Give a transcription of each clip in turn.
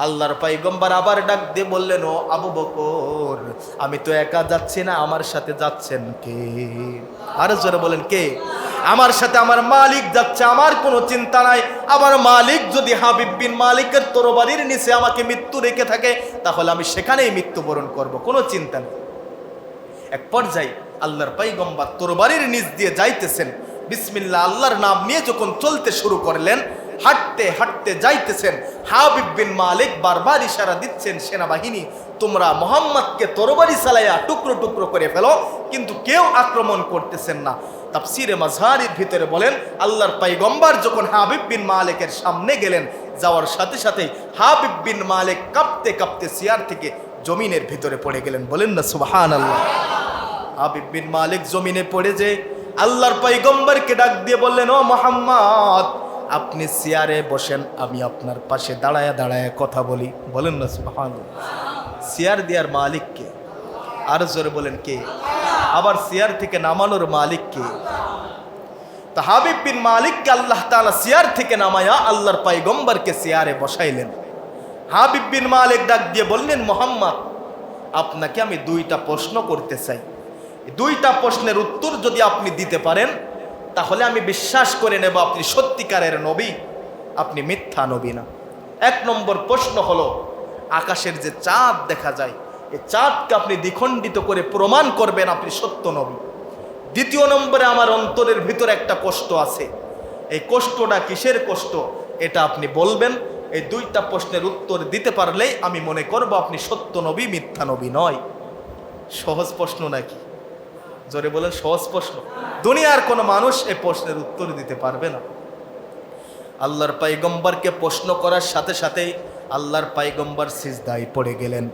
আল্লাহর পয়গম্বর আবার ডাক দিয়ে বললেন, ও আবু বকর, আমি তো একা যাচ্ছি না, আমার সাথে যাচ্ছেন কে? আরো জোরে বলেন, কে? আমার সাথে আমার মালিক যাচ্ছে, আমার কোনো চিন্তা নাই। আমার মালিক যদি হাবিব বিন মালিকের তরবারির নিচে আমাকে মৃত্যু রেখে থাকে, তাহলে আমি সেখানেই মৃত্যুবরণ করব, কোনো চিন্তা নেই। এক পর্যায়ে আল্লাহর পয়গম্বর তরবারির নিচ দিয়ে যাইতেছেন, বিসমিল্লাহ আল্লাহর নাম নিয়ে যখন চলতে শুরু করলেন, হাঁটতে হাঁটতে যাইতেছেন, হাবিব বিন মালিক বারবার ইশারা দিচ্ছেন, সেনাবাহিনী তোমরা মোহাম্মদকে তরবারি চালাইয়া টুকরো টুকরো করে ফেলো, কিন্তু কেউ আক্রমণ করতেছেন না। তাফসিরে মাযহারির ভিতরে বলেন, আল্লাহর পয়গম্বর যখন হাবিব বিন মালিকের সামনে গেলেন, যাওয়ার সাথে সাথেই হাবিব বিন মালিক কাঁপতে কাঁপতে চেয়ার থেকে জমিনের ভিতরে পড়ে গেলেন। বলেন না সুবহানাল্লাহ। হাবিব বিন মালিক জমিনে পড়ে যে আল্লাহর পয়গম্বরকে ডাক দিয়ে বললেন, ও মুহাম্মদ, আপনি চেয়ারে বসেন, আমি আপনার পাশে দাঁড়ায়া দাঁড়ায়া কথা বলি। বলেন না সুবহানাল্লাহ। চেয়ার দেওয়ার মালিক কে? আর জোরে বলেন, কে? আবার চেয়ার থেকে নামানোর মালিক কে? তা হাবিব বিন মালিককে আল্লাহ তাআলা চেয়ার থেকে নামায়া আল্লাহর পয়গম্বরকে চেয়ারে বসাইলেন। হাবিব বিন মালিক ডাক দিয়ে বললেন, মুহাম্মদ, আপনাকে আমি দুইটা প্রশ্ন করতে চাই। দুইটা প্রশ্নের উত্তর যদি আপনি দিতে পারেন, তাহলে আমি বিশ্বাস করে নেব আপনি সত্যিকারের নবী, আপনি মিথ্যা নবী না। এক নম্বর প্রশ্ন হলো, আকাশের যে চাঁদ দেখা যায়, এই চাঁদকে আপনি দ্বিখণ্ডিত করে প্রমাণ করবেন আপনি সত্য নবী। দ্বিতীয় নম্বরে, আমার অন্তরের ভিতরে একটা কষ্ট আছে, এই কষ্টটা কিসের কষ্ট এটা আপনি বলবেন। এই দুইটা প্রশ্নের উত্তর দিতে পারলেই আমি মনে করব আপনি সত্য নবী, মিথ্যা নবী নয়। সহজ প্রশ্ন নাকি? জোরে বলেন, সহজ প্রশ্ন। দুনিয়ার কোনো মানুষ এই প্রশ্নের উত্তর দিতে পারবে না। আল্লাহর পয়গম্বরকে প্রশ্ন করার সাথে সাথেই আল্লাহর পয়গম্বর সিজদায় পড়ে গেলেন।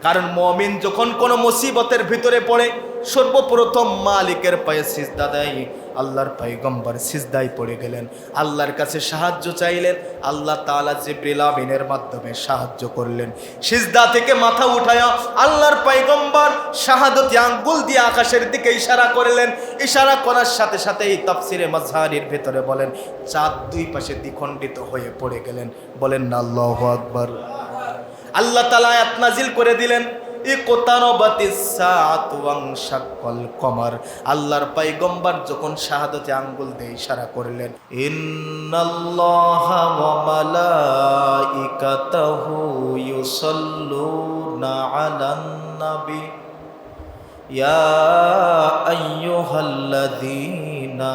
কারণ মুমিন যখন কোনো মুসিবতের ভিতরে পড়ে, সর্বপ্রথম মালিকের পায়ে সিজদা দেয়। আল্লাহর পয়গম্বর সিজদায় পড়ে গেলেন, আল্লাহর কাছে সাহায্য চাইলেন। আল্লাহ তাআলা জিবরিল আমিনের মাধ্যমে সাহায্য করলেন। সিজদা থেকে মাথা উঠায়া আল্লাহর পয়গম্বর শাহাদতি আঙ্গুল দিয়ে আকাশের দিকে ইশারা করলেন। ইশারা করার সাথে সাথেই তাফসিরে মাযহারির ভিতরে বলেন, চাঁদ দুই পাশে দ্বিখণ্ডিত হয়ে পড়ে গেলেন। বলেন না আল্লাহু আকবার। আল্লাহ তাআলা আয়াত নাজিল করে দিলেন, ইকতারাবাতিস সাআতু ওয়ানশাক্কাল কমার। আল্লাহর পয়গম্বর যখন শাহাদাতে আঙ্গুল দিয়ে ইশারা করলেন, ইন্নাল্লাহা ওয়া মালাইকাতাহু ইউসাল্লুনা আলান নবী ইয়া আইয়ুহাল্লাযীনা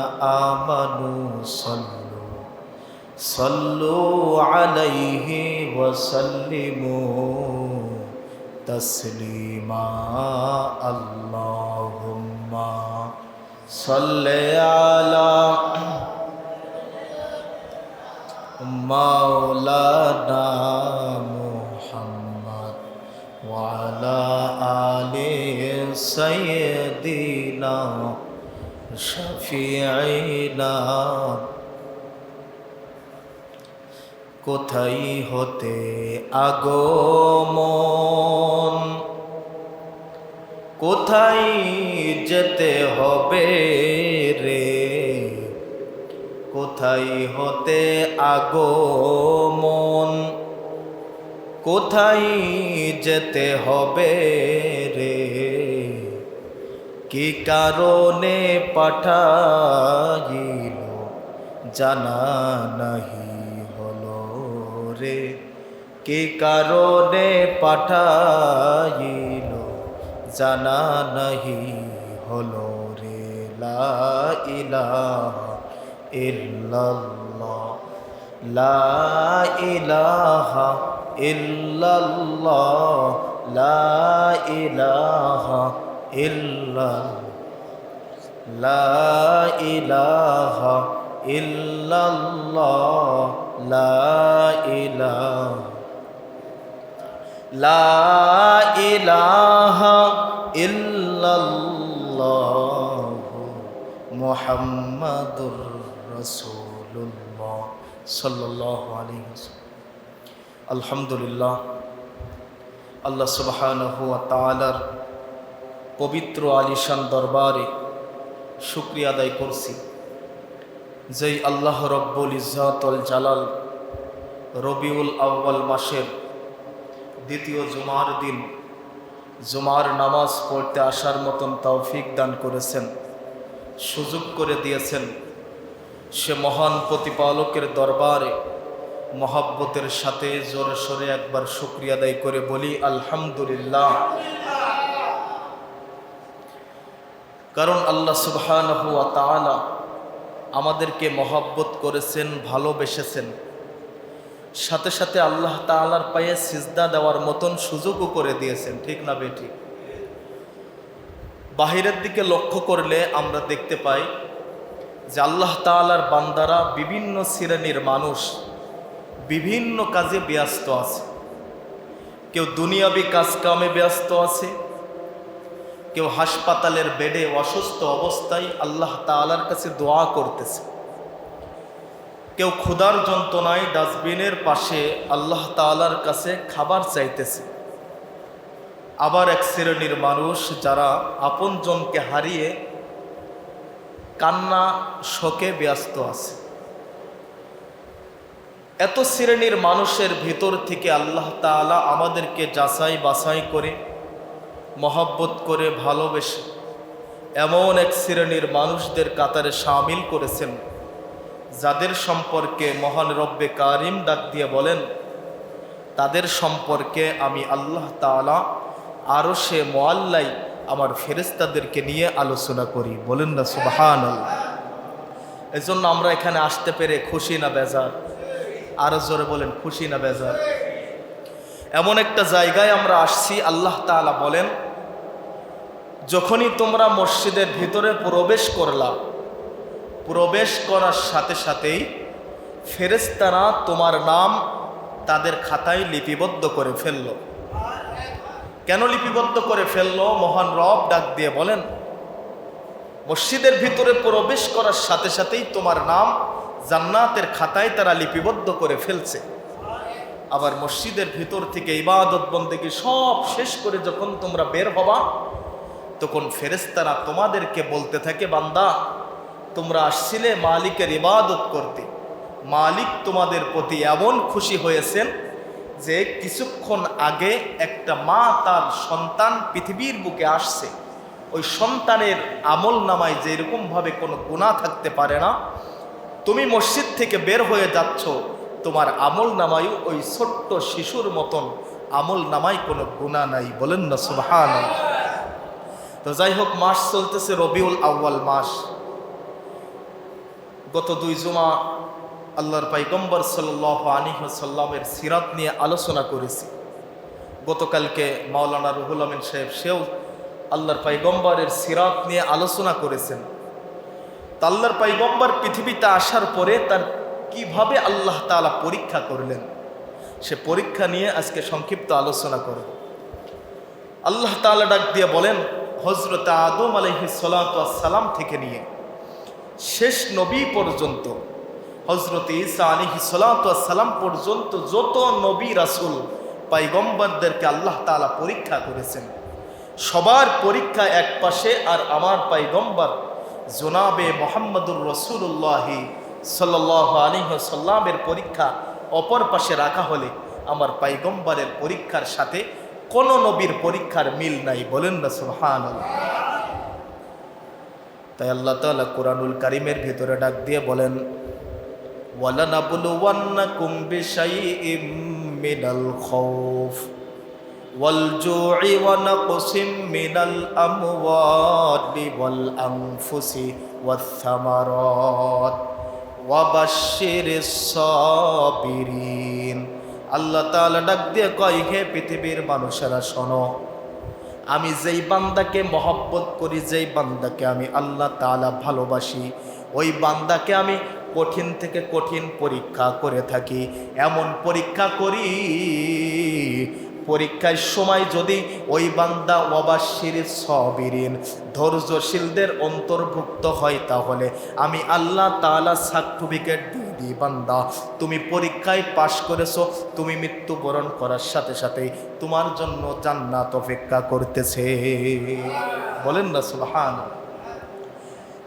আমানু সাল্লু আলাইহি ওয়া সাল্লিমু তাসলিমা। আল্লাহুম্মা সাল্লি আলা মাওলানা মুহাম্মদ ওয়া আলা আলি সাইয়্যিদিনা শাফিঈনা। কোথায় হতে আগমন, কোথায় যেতে হবে রে? কোথায় হতে আগমন, কোথায় যেতে হবে রে? কি কারণে পাঠাইল জানা নাহি রে? কি কারণে পাঠাইল জানা নাহি হলো রে? লা ইলাহা ইল্লাল্লাহ, লা ইলাহা ইল্লাল্লাহ, লা ইলাহা ইল্লাল্লাহ, লা ইলাহা ইল্লাল্লাহ, লা ইলাহা ইল্লাল্লাহ মুহাম্মাদুর রাসূলুল্লাহ সাল্লাল্লাহু আলাইহি ওয়াসাল্লাম। আলহামদুলিল্লাহ, আল্লাহ সুবহানাহু ওয়া তাআলার পবিত্র আলিশান দরবারে শুকরিয়া আদায় করছি, যেই আল্লাহ রব্বুল ইজ্জতুল জালাল রবিউল আউয়াল মাসের দ্বিতীয় জুমার দিন জুমার নামাজ পড়তে আসার মতন তৌফিক দান করেছেন, সুযোগ করে দিয়েছেন। সে মহান প্রতিপালকের দরবারে মহব্বতের সাথে জোরে সোরে একবার শুকরিয়া আদায় করে বলি আলহামদুলিল্লাহ। কারণ আল্লাহ সুবহানাহু ওয়া তাআলা আমাদেরকে মহব্বত করেছেন, ভালোবেসেছেন, সাথে সাথে আল্লাহ তাআলার পায়ে সিজদা দেওয়ার মতন সুযোগও করে দিয়েছেন। ঠিক না বেঠিক? বাহিরের দিকে লক্ষ্য করলে আমরা দেখতে পাই যে আল্লাহ তাআলার বান্দারা বিভিন্ন শ্রেণীর মানুষ বিভিন্ন কাজে ব্যস্ত আছে। কেউ দুনিয়াবি কাজকামে ব্যস্ত আছে, কেউ হাসপাতালের বেডে অসুস্থ অবস্থায় আল্লাহ তাআলার কাছে দোয়া করতেছে, কেউ ক্ষুধার যন্ত্রণায় ডাস্টবিনের পাশে আল্লাহ তাআলার কাছে খাবার চাইতেছে। আবার এক শ্রেণীর মানুষ যারা আপনজনকে হারিয়ে কান্না শোকে ব্যস্ত আছে। এত শ্রেণীর মানুষের ভিতর থেকে আল্লাহ তাআলা আমাদেরকে যাচাই বাছাই করে মহব্বত করে ভালোবেসে এমন এক শ্রেণীর মানুষদের কাতারে শামিল করেছেন, যাদের সম্পর্কে মহান রব্বে কারিম ডাক দিয়ে বলেন, তাদের সম্পর্কে আমি আল্লাহ তাআলা আরশে মুআল্লাই আমার ফেরেশতাদেরকে নিয়ে আলোচনা করি। বলেন না সুবহানাল্লাহ। এজন্য আমরা এখানে আসতে পেরে খুশি না বেজার? আরো জোরে বলেন, খুশি না বেজার? এমন একটা জায়গায় আমরা আসছি, আল্লাহ তাআলা বলেন, যখনই তোমরা মসজিদের ভিতরে প্রবেশ করলা, প্রবেশ করার সাথে সাথেই ফেরেশতারা তোমার নাম তাদের খাতায় লিপিবদ্ধ করে ফেলল। কেন লিপিবদ্ধ করে ফেলল? মহান রব ডাক দিয়ে বলেন, মসজিদের ভিতরে প্রবেশ করার সাথে সাথেই তোমার নাম জান্নাতের খাতায় তারা লিপিবদ্ধ করে ফেলছে। আবার মসজিদের ভিতর থেকে ইবাদত বন্দেগী সব শেষ করে যখন তোমরা বের হবা, তখন ফেরেশতারা তোমাদেরকে বলতে থাকে, বান্দা তোমরা আসছিলে মালিকের ইবাদত করতে, মালিক তোমাদের প্রতি এমন খুশি হয়েছেন যে কিছুক্ষণ আগে একটা মা তার সন্তান পৃথিবীর বুকে আসছে, ওই সন্তানের আমল নামায় যেরকমভাবে কোনো গুনাহ থাকতে পারে না, তুমি মসজিদ থেকে বের হয়ে যাচ্ছ, তোমার আমল নামায়ও ওই ছোট্ট শিশুর মতন আমল নামায় কোনো গুনাহ নাই। বলেন না সুবহানাল্লাহ। তো যাই হোক, মাস চলতেছে রবিউল আউয়াল মাস। গত 2 জুমা আল্লাহর পয়গম্বর সাল্লাল্লাহু আলাইহি ওয়াসাল্লামের সিরাত নিয়ে আলোচনা করেছি। গতকালকে মাওলানা রুহুল আমিন সাহেব সেও আল্লাহর পয়গম্বরের সিরাত নিয়ে আলোচনা করেছেন। তা আল্লাহর পয়গম্বর পৃথিবীতে আসার পরে তার কিভাবে আল্লাহ তাআলা পরীক্ষা করলেন, সে পরীক্ষা নিয়ে আজকে সংক্ষিপ্ত আলোচনা করব। আল্লাহ তাআলা ডাক দিয়ে বলেন, হযরত আদম আলাইহিস সালাতু ওয়াস সালাম থেকে নিয়ে শেষ নবী পর্যন্ত, হযরত ঈসা আলাইহিস সালাতু ওয়াস সালাম পর্যন্ত যত নবী রাসূল পয়গম্বরদেরকে আল্লাহ তাআলা পরীক্ষা করেছেন, সবার পরীক্ষা এক পাশে, আর আমার পয়গম্বর জনাবে মুহাম্মদুর রাসূলুল্লাহ সাল্লাল্লাহু আলাইহি ওয়াসাল্লামের পরীক্ষা অপর পাশে রাখা হলে আমার পয়গম্বরের পরীক্ষার সাথে কোন নবীর পরীক্ষার মিল নাই। বলেন না সুবহানাল্লাহ। তাই আল্লাহ তাআলা কুরআনুল কারীমের ভিতরে ডাক দিয়ে বলেন, ওয়ালানাবলুওয়ান্নাকুম বিশাইইম মিনাল খাউফ ওয়াল জু'i ওয়া নাকসিম মিনাল আমওয়ালি ওয়াল আনফুসি ওয়াস সামারাত ওয়া বাশশিরিস সাবিরিন। আল্লাহ তাআলা ডাক দিয়ে কয়, হে পৃথিবীর মানুষেরা শোনো, আমি যেই বান্দাকে মহব্বত করি, যেই বান্দাকে আমি আল্লাহ তাআলা ভালোবাসি, ওই বান্দাকে আমি কঠিন থেকে কঠিন পরীক্ষা করে থাকি। এমন পরীক্ষা করি, পরীক্ষার সময় যদি ওই বান্দা ওয়াবাশশিরিস সাবিরিন ধৈর্যশীলদের অন্তর্ভুক্ত হয়, তাহলে আমি আল্লাহ তাআলা সার্টিফিকেট দিয়ে দিই, বান্দা তুমি পরীক্ষায় পাশ করেছো, তুমি মৃত্যুবরণ করার সাথে সাথেই তোমার জন্য জান্নাত অপেক্ষা করতেছে। বলেন না সুবহানাল্লাহ।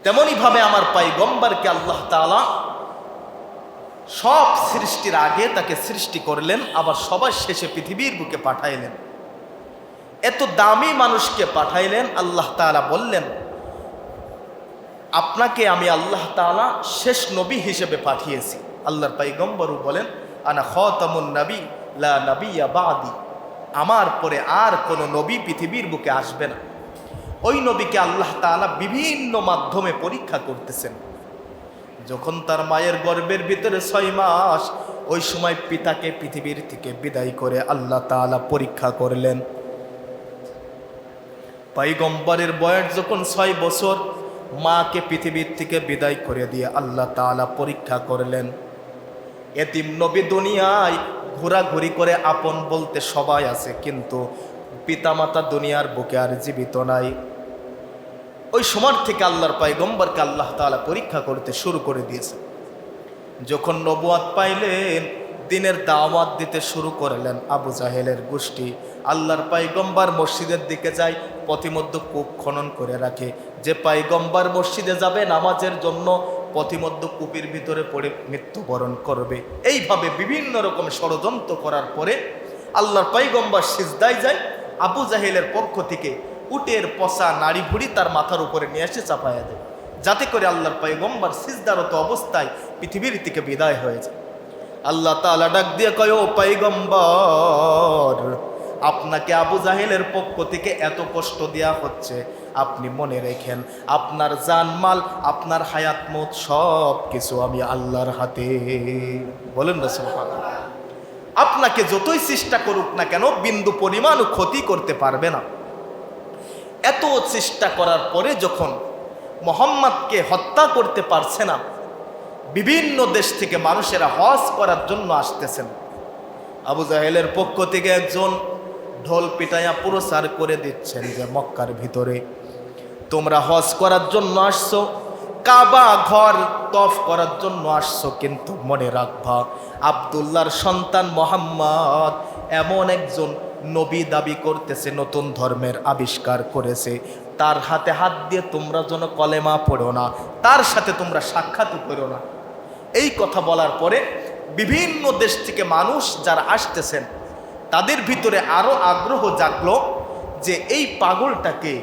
তেমনি ভাবে আমার পয়গম্বরকে আল্লাহ তাআলা সব সৃষ্টির আগে তাকে সৃষ্টি করলেন, আবার সবার শেষে পৃথিবীর বুকে পাঠাইলেন। এত দামি মানুষকে পাঠাইলেন। আল্লাহ তাআলা বললেন, আপনাকে আমি আল্লাহ তাআলা শেষ নবী হিসেবে পাঠিয়েছি। আল্লাহর পয়গম্বরও বলেন, আনা খাতামুন নবী লা নবিয়্যা বাদি, আমার পরে আর কোনো নবী পৃথিবীর বুকে আসবে না। ওই নবীকে আল্লাহ তাআলা বিভিন্ন মাধ্যমে পরীক্ষা করতেছেন। যখন তার মায়ের গর্ভের ভিতরে 6 মাস, ওই সময় পিতাকে পৃথিবীর থেকে বিদায় করে আল্লাহ তাআলা পরীক্ষা করলেন। পয়গম্বরের বয়স যখন 6 বছর, মাকে পৃথিবীর থেকে বিদায় করে দিয়ে আল্লাহ তাআলা পরীক্ষা করলেন। এতিম নবী দুনিয়ায় ঘোরাঘুরি করে, আপন বলতে সবাই আছে, কিন্তু পিতামাতা দুনিয়ার বুকে আর জীবিত নাই। ওই সময় থেকে আল্লাহর পয়গম্বরকে আল্লাহ তাআলা পরীক্ষা করতে শুরু করে দিয়েছে। যখন নবুয়াত পাইলেন, দিনের দাওয়াত দিতে শুরু করলেন। আবু জাহেলের গোষ্ঠী আল্লাহর পয়গম্বর মসজিদের দিকে যায়, পথিমধ্যে কূপ খনন করে রাখে। যে পয়গম্বর মসজিদে যাবে নামাজের জন্য, পথিমধ্যে কূপের ভিতরে পড়ে মৃত্যুবরণ করবে। এইভাবে বিভিন্ন রকম ষড়যন্ত্র করার পরে আল্লাহর পয়গম্বর সিজদায় যায়। আবু জাহেলের পক্ষ থেকে উটের পচা নাড়ি ভুড়ি তার মাথার উপরে নিয়ে এসে চাপায়া দেয়, যাতে করে আল্লাহর পয়গম্বর সিজদারত অবস্থায় পৃথিবীর থেকে বিদায় হয়ে যায়। আল্লাহ তাআলা ডাক দিয়ে কয়, ও পয়গম্বর, আপনাকে আবু জাহেলের পক্ষ থেকে এত কষ্ট দেয়া হচ্ছে, আপনি মনে রেখেন আপনার জানমাল, আপনার হায়াত মত সব কিছু আমি আল্লাহর হাতে। বলেন না সুবহানাল্লাহ। আপনাকে যতই চেষ্টা করুক না কেন, বিন্দু পরিমাণও ক্ষতি করতে পারবে না। এত চেষ্টা করার পরে যখন মুহাম্মদকে হত্যা করতে পারছে না, বিভিন্ন দেশ থেকে মানুষেরা হজ করার জন্য আসতেছেন। আবু জাহেলের পক্ষ থেকে একজন ঢোল পিটাইয়া প্রচার করে দিচ্ছেন যে মক্কার ভিতরে তোমরা হজ করার জন্য আসছো, কাবা ঘর তফ করার জন্য আসছো, কিন্তু মনে রাখবা আব্দুল্লাহর সন্তান মুহাম্মদ এমন একজন নবী দাবি করতেছে, নতুন ধর্মের আবিষ্কার করেছে, তার হাতে হাত দিয়ে তোমরা যেন কলেমা পড়ো না, তার সাথে তোমরা সাক্ষাৎ করো না। এই কথা বলার পরে বিভিন্ন দেশ থেকে মানুষ যারা আসতেছেন, তাদের ভিতরে আরো আগ্রহ জাগলো যে এই পাগলটাকে,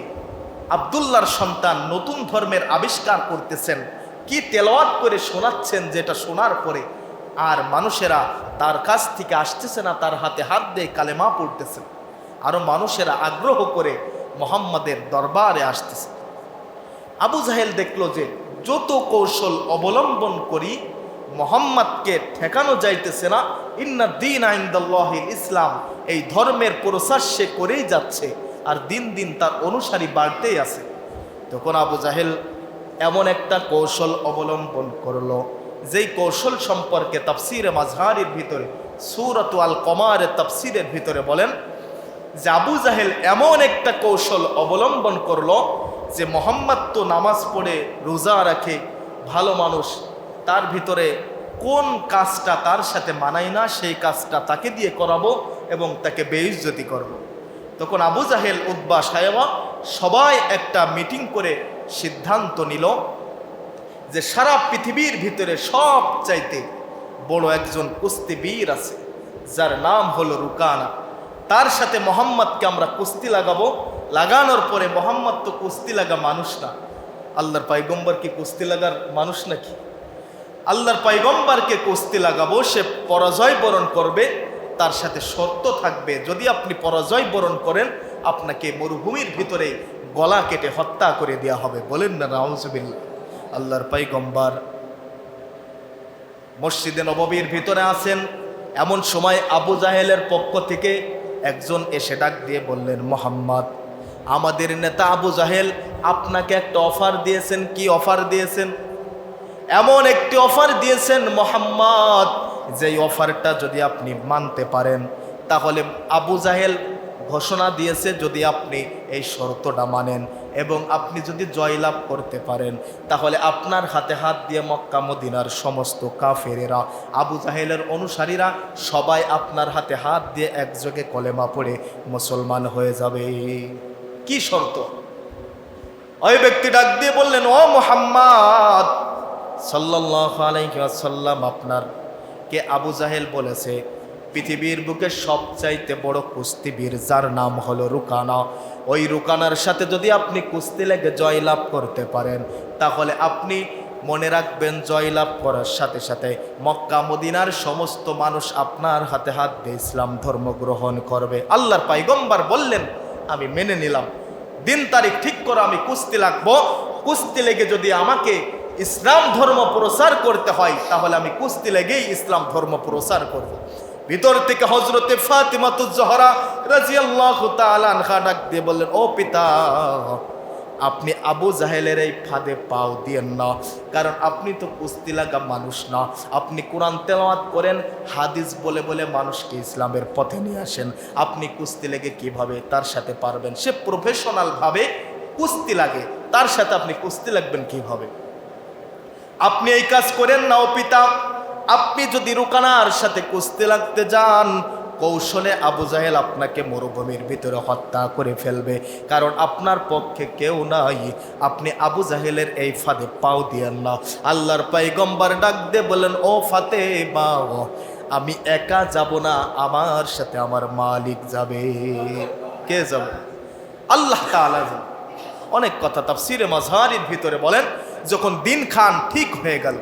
আব্দুল্লাহর সন্তান নতুন ধর্মের আবিষ্কার করতেছেন, কি তেলাওয়াত করে শোনাচ্ছেন, যেটা শোনার পরে আর মানুষেরা তার কাছ থেকে আসতেছে না, তার হাতে হাত দিয়ে কালেমা পড়তেছেন। আরো মানুষেরা আগ্রহ করে মুহাম্মাদের দরবারে আসতেছে। আবু জাহেল দেখলো যে যত কৌশল অবলম্বন করি মুহাম্মাদকে ঠেকানো যাইতেছে না। ইন্না দীন ইনদাল্লাহিল ইসলাম, এই ধর্মের প্রচার সে করেই যাচ্ছে, আর দিন দিন তার অনুসারী বাড়তেই আছে। তখন আবু জাহেল এমন একটা কৌশল অবলম্বন করলো, যেই কৌশল সম্পর্কে তাফসিরে মাজহারির ভিতরে সূরাতুল আল কমারের তাফসিরের ভিতরে বলেন যে আবু জাহেল এমন একটা কৌশল অবলম্বন করলো যে মুহাম্মদ তো নামাজ পড়ে রোজা রাখে, ভালো মানুষ, তার ভিতরে কোন কাজটা তার সাথে মানায় না, সেই কাজটা তাকে দিয়ে করাবো এবং তাকে বেইজ্জতি করব। তখন আবু জাহেল, উতবা, সায়বা সবাই একটা মিটিং করে সিদ্ধান্ত নিল যে সারা পৃথিবীর ভিতরে সবচাইতে বড় একজন কুস্তিবীর আছে, যার নাম হলো রুকানা, তার সাথে মুহাম্মদকে আমরা কুস্তি লাগাবো। লাগানোর পরে মুহাম্মদ তো কুস্তি লাগা মানুষ না, আল্লাহর পয়গম্বর কি কুস্তি লাগার মানুষ নাকি? আল্লাহর পয়গম্বরকে কুস্তি লাগাবো, সে পরাজয় বরণ করবে, তার সাথে শর্ত থাকবে, যদি আপনি পরাজয় বরণ করেন আপনাকে মরুভূমির ভিতরে গলা কেটে হত্যা করে দেওয়া হবে। বলেন না নাউজুবিল্লাহ। আল্লাহর পয়গম্বর মসজিদে নববীর ভিতরে আছেন, এমন সময় আবু জাহেলের পক্ষ থেকে একজন এসে ডাক দিয়ে বললেন, মুহাম্মদ, আমাদের নেতা আবু জাহেল আপনাকে একটা অফার দিয়েছেন। কি অফার দিয়েছেন? এমন একটি অফার দিয়েছেন মুহাম্মদ, যেই অফারটা যদি আপনি মানতে পারেন, তাহলে আবু জাহেল ঘোষণা দিয়েছে যদি আপনি এই শর্তটা মানেন এবং আপনি যদি জয়লাভ করতে পারেন, তাহলে আপনার হাতে হাত দিয়ে মক্কা মদিনার সমস্ত কাফেরেরা, আবু জাহেলের অনুসারীরা সবাই আপনার হাতে হাত দিয়ে একযোগে কলেমা পড়ে মুসলমান হয়ে যাবে। কি শর্ত? ওই ব্যক্তি ডাক দিয়ে বললেন, ও মুহাম্মদ সাল্লাল্লাহু আলাইহি ওয়াসাল্লাম, আপনার কে? আবু জাহেল বলেছে পৃথিবীর বুকে সবচাইতে বড় কুস্তিবীর যার নাম হলো রুকানা, ওই রুকানার সাথে যদি আপনি কুস্তি লেগে জয়লাভ করতে পারেন তাহলে আপনি মনে রাখবেন জয়লাভ করার সাথে সাথে মক্কা মদিনার সমস্ত মানুষ আপনার হাতে হাত দিয়ে ইসলাম ধর্ম গ্রহণ করবে। আল্লাহর পয়গম্বর বললেন আমি মেনে নিলাম, দিন তারিখ ঠিক করে আমি কুস্তি লাগবো, কুস্তি লেগে যদি আমাকে ইসলাম ধর্ম প্রচার করতে হয় তাহলে আমি কুস্তি লেগেই ইসলাম ধর্ম প্রচার করব। ভিতর থেকে হযরতে ফাতিমাতুজ জোহরা রাদিয়াল্লাহু তাআলা আনহা ডাক দিয়ে বললেন, ও পিতা, আপনি আবু জাহেলের এই ফাঁদে পাও দিয়েন না, কারণ আপনি তো কুস্তি লাগা মানুষ না। আপনি কোরআন তেলাওয়াত করেন, হাদিস বলে বলে মানুষকে ইসলামের পথে নিয়ে আসেন। আপনি কুস্তি লেগে কিভাবে তার সাথে পারবেন? সে প্রফেশনাল ভাবে কুস্তি লাগে, তার সাথে আপনি কুস্তি লাগবেন কিভাবে? আপনি এই কাজ করেন না ও পিতা। আপনি যদি রুকানার সাথে কুস্তি লাগতে যান, কৌশলে আবু জাহেল আপনাকে মরুভূমির ভিতরে হত্যা করে ফেলবে, কারণ আপনার পক্ষে কেউ নাই। আপনি আবু জাহেলের এই ফাঁদে পাও দিয়েন না। আল্লাহর পয়গম্বর ডাক দিয়ে বলেন, ও ফাতেমা, আমি একা যাব না, আমার সাথে আমার মালিক যাবে। কে যাবে? আল্লাহ তাআলা যাবে। অনেক কথা তাফসীরে মাযহারির ভিতরে বলেন, যখন দিন খান ঠিক হয়ে গেল,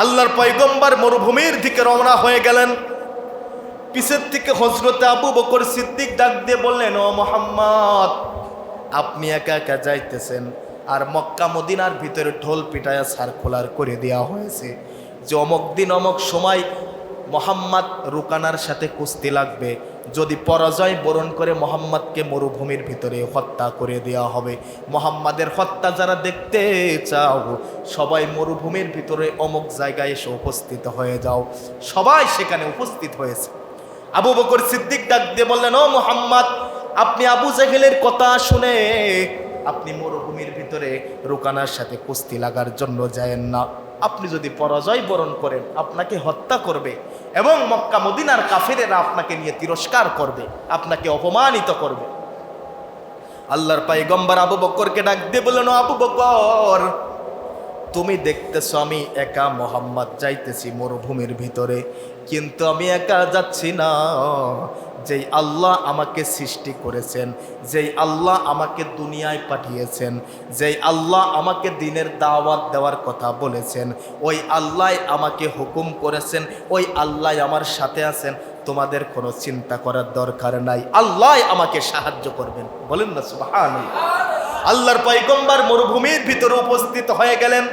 আল্লাহর পয়গম্বর মরুভূমির দিকে রওনা হয়ে গেলেন। পিছের থেকে হযরতে আবু বকর সিদ্দিক ডাক দিয়ে বললেন, ও মুহাম্মদ, আপনি একা একা যাইতেছেন, আর মক্কা মদিনার ভিতরে ঢোল পিটায়া সার্কুলার করে দেওয়া হয়েছে যে অমুক দিন অমুক সময় মোহাম্মদ রুকানার সাথে কুস্তি লাগবে, যদি পরাজয় বরণ করে মোহাম্মদকে মরুভূমির ভিতরে হত্যা করে দেওয়া হবে। মোহাম্মদের হত্যা যারা দেখতে চাও সবাই মরুভূমির ভিতরে অমুক জায়গায় এসে উপস্থিত হয়ে যাও। সবাই সেখানে উপস্থিত হয়েছে। আবু বকর সিদ্দিক ডাক দিয়ে বললেন, ও মুহাম্মদ, আপনি আবু জাহেলের কথা শুনে আপনি মরুভূমির ভিতরে রুকানার সাথে কুস্তি লাগার জন্য যায়েন না। আপনি যদি পরাজয় বরণ করেন আপনাকে হত্যা করবে এবং মক্কা মদিনার কাফেরেরা আপনাকে নিয়ে তিরস্কার করবে, আপনাকে অপমানিত করবে। আল্লাহর পয়গম্বর আবু বকরকে ডাক দিয়ে বললেন, ও আবু বকর, তুমি দেখতেছো আমি একা মোহাম্মদ যাইতেছি মরুভূমির ভিতরে, কিন্তু আমি একা যাচ্ছি না। যেই আল্লাহ আমাকে সৃষ্টি করেছেন, যেই আল্লাহ আমাকে দুনিয়ায় পাঠিয়েছেন, যেই আল্লাহ আমাকে দ্বীনের দাওয়াত দেওয়ার কথা বলেছেন, ওই আল্লাহ আমাকে হুকুম করেছেন, ওই আল্লাহ আমার সাথে আছেন। তোমাদের কোনো চিন্তা করার দরকার নাই, আল্লাহ আমাকে সাহায্য করবেন। বলেন না সুবহানাল্লাহ। আল্লাহর পয়গম্বর মরুভূমির ভিতরে উপস্থিত হয়ে গেলেন।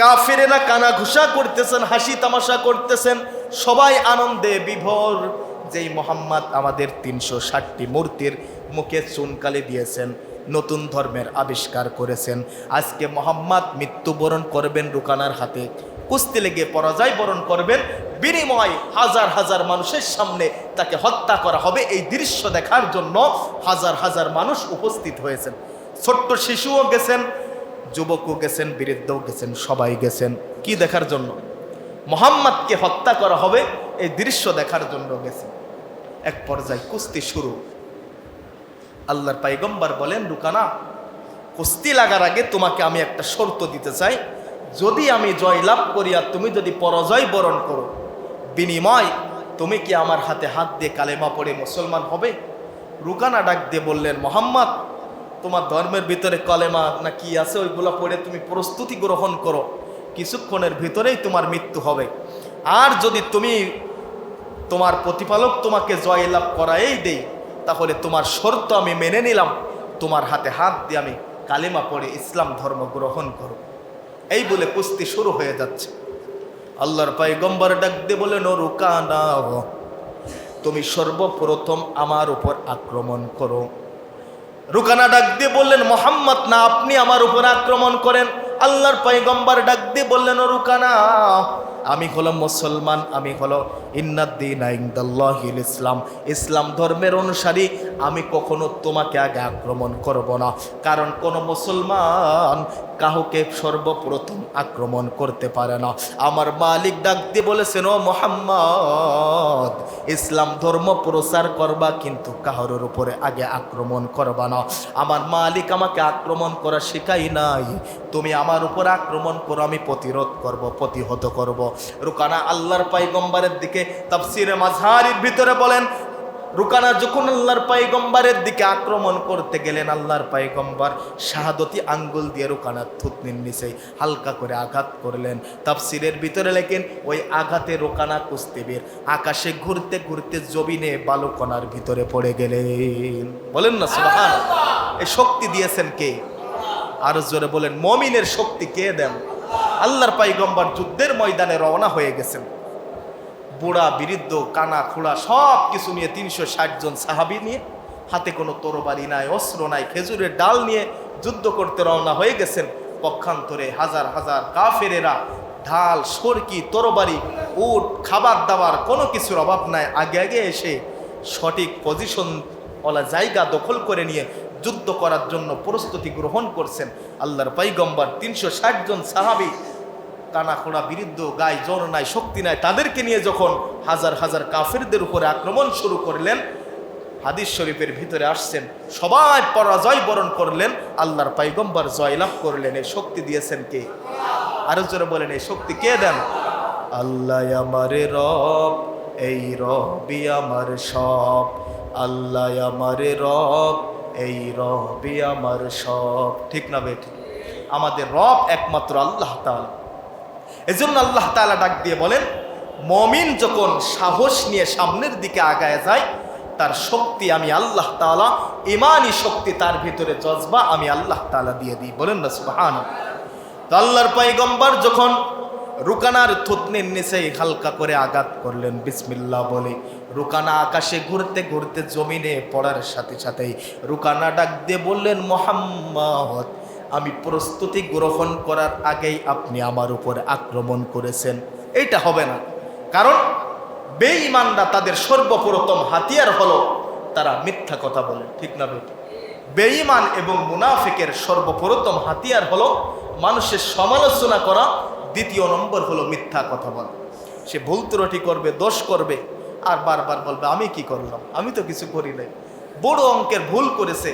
কাফিরেরা কানা ঘুষা করতেছেন, হাসি তামাশা করতেছেন, সবাই আনন্দে বিভোর। যেই মোহাম্মদ আমাদের 360টি মূর্তির মুখে চুনকালি দিয়েছেন, নতুন ধর্মের আবিষ্কার করেছেন, আজকে মোহাম্মদ মৃত্যুবরণ করবেন রুকানার হাতে, কুস্তি লেগে পরাজয় বরণ করবেন, বিনিময় হাজার হাজার মানুষের সামনে তাকে হত্যা করা হবে। এই দৃশ্য দেখার জন্য হাজার হাজার মানুষ উপস্থিত হয়েছেন। ছোট্ট শিশুও গেছেন, যুবকও গেছেন, বৃদ্ধও গেছেন, সবাই গেছেন। কি দেখার জন্য? মোহাম্মদকে হত্যা করা হবে এই দৃশ্য দেখার জন্য গেছেন। এক পর্যায়ে কুস্তি শুরু। আল্লাহর পয়গম্বর বলেন, রুকানা, কুস্তি লাগার আগে তোমাকে আমি একটা শর্ত দিতে চাই, যদি আমি জয়লাভ করি আর তুমি যদি পরাজয় বরণ করো, বিনিময় তুমি কি আমার হাতে হাত দিয়ে কালেমা পড়ে মুসলমান হবে? রুকানা ডাক দিয়ে বললেন, মোহাম্মদ, তোমার ধর্মের ভিতরে কলেমা না কি আছে ওইগুলো পড়ে তুমি প্রস্তুতি গ্রহণ করো, কিছুক্ষণের ভিতরেই তোমার মৃত্যু হবে। আর যদি তুমি তোমার প্রতিপালক তোমাকে জয়লাভ করাই দেই, তাহলে তোমার শর্ত আমি মেনে নিলাম, তোমার হাতে হাত দিয়ে আমি কালেমা পড়ে ইসলাম ধর্ম গ্রহণ করো। এই বলে কুস্তি শুরু হয়ে যাচ্ছে। আল্লাহর পয়গম্বর ডাক দিয়ে বলেন, ও রুকানা, তুমি সর্বপ্রথম আমার উপর আক্রমণ করো। রুকানা ডাক দিয়ে বললেন, মোহাম্মদ, না, আপনি আমার উপর আক্রমণ করেন। আল্লাহর পয়গম্বর ডাক দিয়ে বললেন, ও রুকানা, আমি হলো মুসলমান, আমি হলো ইন্নাদ্দীনা ইনদাল্লাহিল ইসলাম, ইসলাম ধর্মের অনুসারী, আমি কখনো তোমাকে আগে আক্রমণ করব না, কারণ কোনো মুসলমান কাউকে সর্বপ্রথম আক্রমণ করতে পারে না। আমার মালিক ডাক দিয়ে বলেছেন, ও মুহাম্মদ, ইসলাম ধর্ম প্রচার করবা, কিন্তু কাহরের উপরে আগে আক্রমণ করবা না। আমার মালিক আমাকে আক্রমণ করা শেখাই নাই, তুমি আমার উপর আক্রমণ করো, আমি প্রতিরোধ করব, প্রতিহত করব। রুকানা আল্লাহর পয়গম্বরের দিকে তাফসিরে মাযহারির ভিতরে বলেন, রুকানা যখন আল্লাহর পয়গম্বরের দিকে আক্রমণ করতে গেলেন, আল্লাহর পয়গম্বর শাহাদতি আঙ্গুল দিয়ে রুকানার থুতনির নিচে হালকা করে আঘাত করলেন। তাফসিরের ভিতরে লেখেন ওই আঘাতে রুকানা কুস্তিবীর আকাশে ঘুরতে ঘুরতে জমিনে বালুকণার ভিতরে পড়ে গেলেন। বলেন না সুবহানাল্লাহ। এই শক্তি দিয়েছেন কে? আর জোরে বলেন, মুমিনের শক্তি কে দেন? আল্লাহর পয়গম্বর যুদ্ধের ময়দানে রওনা হয়ে গেছেন, বুড়া বৃদ্ধ কানা খোড়া সব কিছু নিয়ে 360 জন সাহাবী নিয়ে, হাতে কোনো তরবারি নাই, অস্ত্র নাই, খেজুরের ডাল নিয়ে যুদ্ধ করতে রওনা হয়ে গেছেন। পক্ষান্তরে হাজার হাজার কাফেরেরা ঢাল, সরকি, তরবারি, উট, খাবার দাবার কোনো কিছুর অভাব নাই, আগে আগে এসে সঠিক পজিশন ওলা জায়গা দখল করে নিয়ে যুদ্ধ করার জন্য প্রস্তুতি গ্রহণ করছেন। আল্লাহর পয়গম্বর 360 জন সাহাবী, কানা খোড়া বৃদ্ধ, গায়ে জোর নাই, শক্তি নাই, তাদেরকে নিয়ে যখন হাজার হাজার কাফেরদের উপরে আক্রমণ শুরু করলেন, হাদিস শরীফের ভিতরে আসছেন সবাই পরাজয় বরণ করলেন, আল্লাহর পয়গম্বর জয়লাভ করলেন। এই শক্তি দিয়েছেন কে? আরো জোরে বলেন, এই শক্তি কে দেন? আল্লাহ আমার রব, এই রবি আমার সব, আল্লাহ আমার রব, এই রবি আমার সব। ঠিক না বেটি? আমাদের রব একমাত্র আল্লাহ তাআলা। এজন্য আল্লাহ তাআলা ডাক দিয়ে বলেন, মুমিন যখন সাহস নিয়ে সামনের দিকে আগায় যায়, তার শক্তি আমি আল্লাহ তাআলা, ঈমানি শক্তি তার ভিতরে জজবা আমি আল্লাহ তাআলা দিয়ে দিই। বলেন না সুবহানাল্লাহ। তো আল্লাহর পয়গম্বর যখন রুকানার থুতনির নিচে হালকা করে আঘাত করলেন বিসমিল্লাহ বলে, রুকানা আকাশে ঘুরতে ঘুরতে জমিনে পড়ার সাথে সাথেই রুকানা ডাক দিয়ে বললেন, মুহাম্মদ, আমি প্রস্তুতি গ্রহণ করার আগেই আপনি আমার উপর আক্রমণ করেছেন। এইটা হবে না, কারণ বেঈমানরা তাদের সর্বপ্রথম হাতিয়ার হলো তারা মিথ্যা কথা বলে। ঠিক না বেটি? বেঈমান এবং মুনাফিকের সর্বপ্রথম হাতিয়ার হলো মানুষের সমালোচনা করা, দ্বিতীয় নম্বর হলো মিথ্যা কথা বলা। সে ভুল ত্রুটি করবে, দোষ করবে, আর বারবার বলবে আমি কি করলাম, আমি তো কিছু করি নাই। বড় অঙ্কের ভুল করেছে,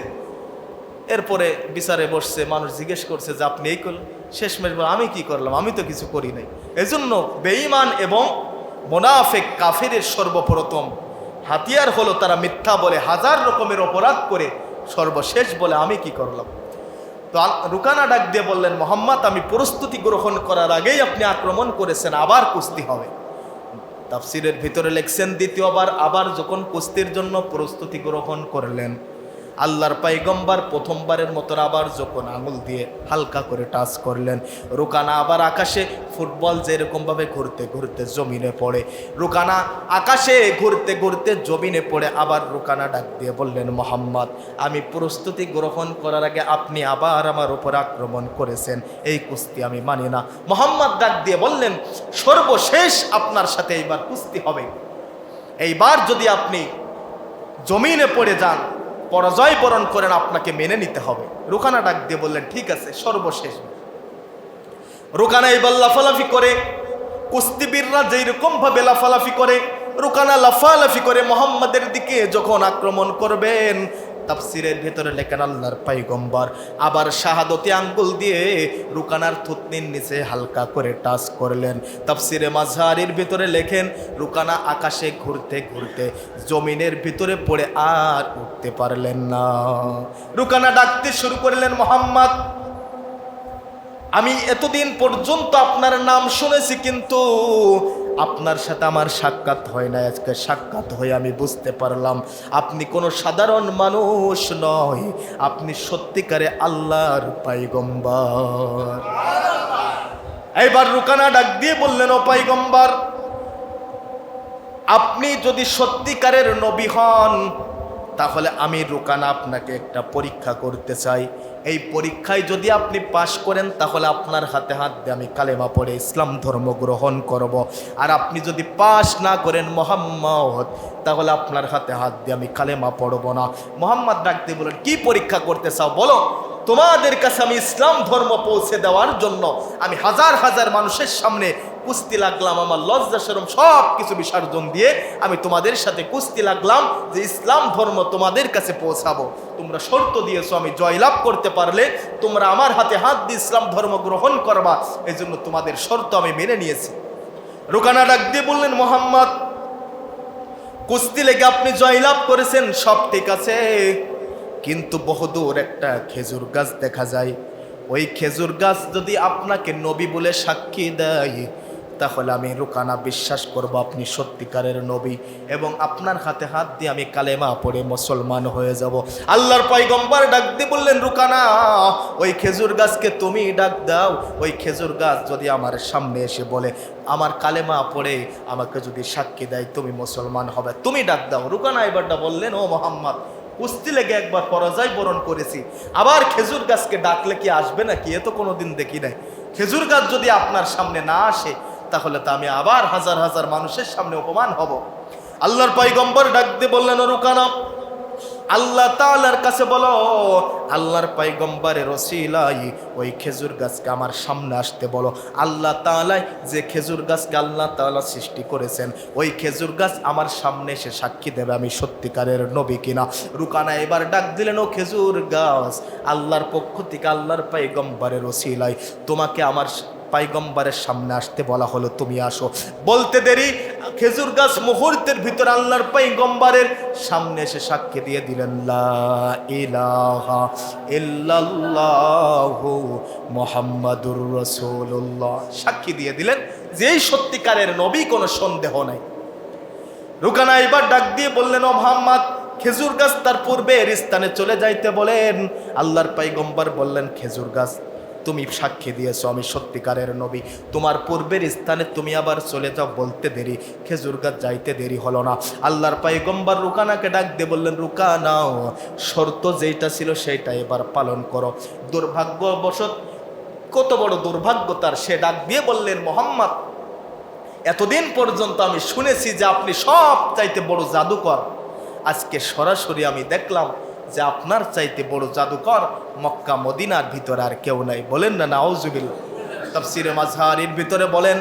এরপরে বিচারে বসছে, মানুষ জিজ্ঞেস করছে যে আপনি এই করলেন, শেষমেশ বলে আমি কি করলাম, আমি তো কিছু করি নাই। এজন্য বেঈমান এবং মুনাফিক কাফেরের সর্বপ্রথম হাতিয়ার হলো তারা মিথ্যা বলে, হাজার রকমের অপরাধ করে সর্বশেষ বলে আমি কি করলাম। তো রুকানা ডাক দিয়ে বললেন, মুহাম্মদ, আমি প্রস্তুতি গ্রহণ করার আগেই আপনি আক্রমণ করেছেন, আবার কুস্তি হবে। তাফসিরের ভিতরে লেখছেন, দ্বিতীয়বার আবার যখন কুস্তির জন্য প্রস্তুতি গ্রহণ করলেন, আল্লাহর পয়গম্বর প্রথমবারের মতো আবার যখন আঙুল দিয়ে হালকা করে টাচ করলেন, রুকানা আবার আকাশে ফুটবল যেরকমভাবে ঘুরতে ঘুরতে জমিনে পড়ে, রুকানা আকাশে ঘুরতে ঘুরতে জমিনে পড়ে আবার রুকানা ডাক দিয়ে বললেন, মুহাম্মদ, আমি প্রস্তুতি গ্রহণ করার আগে আপনি আবার আমার উপর আক্রমণ করেছেন, এই কুস্তি আমি মানি না। মুহাম্মদ ডাক দিয়ে বললেন, সর্বশেষ আপনার সাথে এইবার কুস্তি হবে, এইবার যদি আপনি জমিনে পড়ে যান, পরাজয় বরণ করেন, আপনাকে মেনে নিতে হবে। রুকানা ডাক দিয়ে বললেন, ঠিক আছে, সর্বশেষ। রুকানা এবার লাফালাফি করে, কুস্তিবীররা যেরকম ভাবে লাফালাফি করে, রুকানা লাফালাফি করে মুহাম্মাদের দিকে যখন আক্রমণ করবেন, তাফসিরের ভিতরে লেখেন আল্লাহর পয়গম্বর আবার শাহাদতি আঙ্গুল দিয়ে রুকানার থুতনির নিচে হালকা করে টাচ করলেন। তাফসিরে মাযহারির ভিতরে লেখেন, রুকানা আকাশে ঘুরতে ঘুরতে জমিনের ভিতরে পড়ে আর উঠতে পারলেন না। রুকানা ডাকতে শুরু করলেন, মুহাম্মদ, আমি এতদিন পর্যন্ত আপনার নাম শুনেছি, কিন্তু আপনার সাথে আমার সাক্ষাৎ হয় না। আজকে সাক্ষাৎ হয়ে আমি বুঝতে পারলাম আপনি কোনো সাধারণ মানুষ নয়, আপনি সত্যিকারে আল্লাহর পয়গম্বর। এইবার রুকানা ডাক দিয়ে বললেন, ও পয়গম্বর, আপনি যদি সত্যিকারের নবী হন, তাহলে আমি রুকানা আপনাকে একটা পরীক্ষা করতে চাই। এই পরীক্ষায় যদি আপনি পাশ করেন, তাহলে আপনার হাতে হাত দিয়ে আমি কালেমা পড়ে ইসলাম ধর্ম গ্রহণ করব। আর আপনি যদি পাশ না করেন মুহাম্মদ, তাহলে আপনার হাতে হাত দিয়ে আমি কালেমা পড়ব না। মুহাম্মদ ডাকতে বলেন, কি পরীক্ষা করতে চাও বলো? তোমাদের কাছে আমি ইসলাম ধর্ম পৌঁছে দেওয়ার জন্য আমি হাজার হাজার মানুষের সামনে কুস্তি লাগলাম, আমার লজ্জা শরম সব কিছু বিসর্জন দিয়ে আমি তোমাদের সাথে কুস্তি লাগলাম যে ইসলাম ধর্ম তোমাদের কাছে পৌঁছাবো। তোমরা শর্ত দিয়েছো, আমি জয়লাভ করতে পারলে তোমরা আমার হাতে হাত দিয়ে ইসলাম ধর্ম গ্রহণ করবা, এই জন্য তোমাদের শর্ত আমি মেনে নিয়েছি। রুকানা ডাক দিয়ে বললেন, মোহাম্মদ, কুস্তি লেগে আপনি জয়লাভ করেছেন, সব ঠিক আছে, কিন্তু বহুদূর একটা খেজুর গাছ দেখা যায়। ওই খেজুর গাছ যদি আপনাকে নবী বলে সাক্ষী দেয়, তাহলে আমি রুকানা বিশ্বাস করব আপনি সত্যিকারের নবী, এবং আপনার হাতে হাত দিয়ে আমি কালেমা পড়ে মুসলমান হয়ে যাব। আল্লাহর পয়গম্বর ডাক দিয়ে বললেন, রুকানা, ওই খেজুর গাছকে তুমি ডাক দাও। ওই খেজুর গাছ যদি আমার সামনে এসে বলে আমার কালেমা পড়ে আমাকে যদি সাক্ষী দেয় তুমি মুসলমান হবে, তুমি ডাক দাও। রুকানা এবারটা বললেন, ও মোহাম্মদ, কুস্তি লেগে একবার পরাজয় বরণ করেছি, আবার খেজুর গাছকে ডাকলে কি আসবে নাকি? এ তো কোনোদিন দেখি নাই। খেজুর গাছ যদি আপনার সামনে না আসে, তাহলে তো আমি আবার হাজার হাজার মানুষের সামনে অপমান হব। আল্লাহর পয়গম্বর ডাক দিয়ে বললেন, রুকানা, আল্লাহ তাআলার কাছে বলো, আল্লাহর পয়গম্বরের ওসিলায় ওই খেজুর গাছকে আমার সামনে আসতে বলো। আল্লাহ তাআলা যে খেজুর গাছকে আল্লাহ তাআলা সৃষ্টি করেছেন, ওই খেজুর গাছ আমার সামনে এসে সাক্ষী দেবে আমি সত্যিকারের নবী কিনা। রুকানা এবার ডাক দিলেন, ও খেজুর গাছ, আল্লাহর পক্ষ থেকে আল্লাহর পয়গম্বরের ওসিলায় তোমাকে আমার পয়গম্বরের সামনে আসতে বলা হলো, তুমি আসো। বলতে দেরি খেজুর গাছ মুহূর্তের ভিতর আল্লাহর পয়গম্বরের সামনে এসে সাক্ষী দিয়ে দিলেন, লা ইলাহা ইল্লাল্লাহু মুহাম্মাদুর রাসূলুল্লাহ। সাক্ষী দিয়ে দিলেন যে এই সত্যিকারের নবী, কোনো সন্দেহ নাই। রুকানা এবার ডাক দিয়ে বললেন, ও মুহাম্মদ, খেজুর গাছ তার পূর্বের স্থানে চলে যাইতে বলেন। আল্লাহর পয়গম্বর বললেন, খেজুর গাছ, তুমি সাক্ষী দিয়েছো আমি সত্যিকারের নবী, তোমার পূর্বের স্থানে তুমি আবার চলে যাও। বলতে দেরি খেজুর গাছ যাইতে দেরি হলো না। আল্লাহর পয়গম্বর রুকানাকে ডাক দিয়ে বললেন, রুকানা, শর্ত যেটা ছিল সেইটা এবার পালন করো। দুর্ভাগ্যবশত, কত বড় দুর্ভাগ্য তার, সে ডাক দিয়ে বললেন, মোহাম্মদ, এতদিন পর্যন্ত আমি শুনেছি যে আপনি সব চাইতে বড় জাদুকর, আজকে সরাসরি আমি দেখলাম যে আপনার চাইতে বড় জাদুকর মক্কা মদিনার ভিতরে আর কেউ নাই। বলেন না নাউজুবিল্লাহ। তাফসীরে মাযহারির ভিতরে বলেন,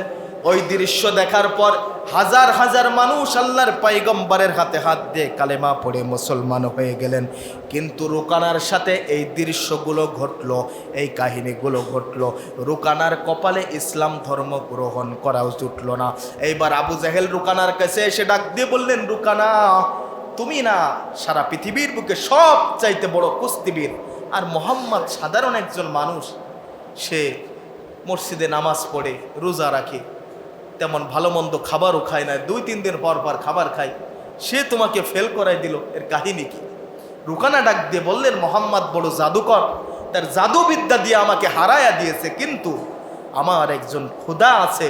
ওই দৃশ্য দেখার পর হাজার হাজার মানুষ আল্লাহর পয়গম্বরের হাতে হাত দিয়ে কালেমা পড়ে মুসলমান হয়ে গেলেন। কিন্তু রুকানার সাথে এই দৃশ্যগুলো ঘটলো, এই কাহিনীগুলো ঘটলো, রুকানার কপালে ইসলাম ধর্ম গ্রহণ করাও জুটল না। এইবার আবু জাহেল রুকানার কাছে এসে ডাক দিয়ে বললেন, রুকানা, তুমি না সারা পৃথিবীর বুকে সব চাইতে বড় কুস্তিবীর, আর মোহাম্মদ সাধারণ একজন মানুষ, সে মসজিদে নামাজ পড়ে রোজা রাখে, তেমন ভালো মন্দ খাবারও খায় না, 2-3 দিন পর পর খাবার খায়, সে তোমাকে ফেল করাই দিল, এর কাহিনী কি? রুকানা ডাক দিয়ে বললেন, মোহাম্মদ বড় জাদুকর, তার জাদুবিদ্যা দিয়ে আমাকে হারায়া দিয়েছে, কিন্তু আমার একজন খোদা আছে,